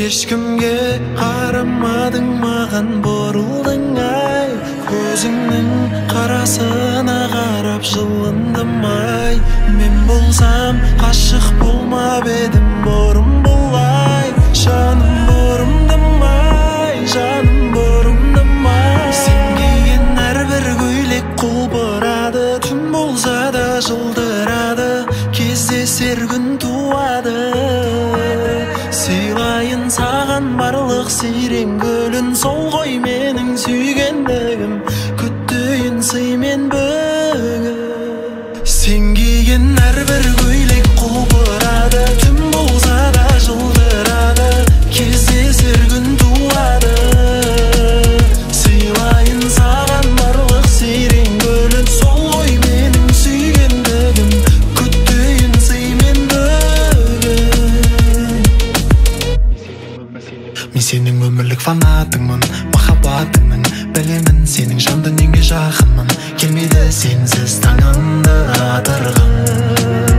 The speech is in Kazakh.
Ешкімге қарамадың, маған бұрылдың ай, көзіңнің қарасына қарап жылындым ай. Мен болсам қашық болмап едім бұрын бұлай, жаным бұрымдым ай, жаным бұрымдым ай. Сен киген әрбір көйлек құлпырады, түн болса да жылдырады, кездесер күн туады. Сыйлайын саған барлық сирен гүлін, сол ғой менің сүйгендігім, күттейін сыймен бүгін. Сен киген әрбір көйлек құлпырады, түн болса да жылдырады, кездесер күн туады. Сыйлайын саған барлық сирен гүлін, сол ғой менің сүйгендігім, күттейін сыймен бүгін. Мен сенің өмірлік фанатыңмын, махаббатыңның білемін, сенің жан дүниеңе жақынмын, келмейді сенсіз таңымды атырғым.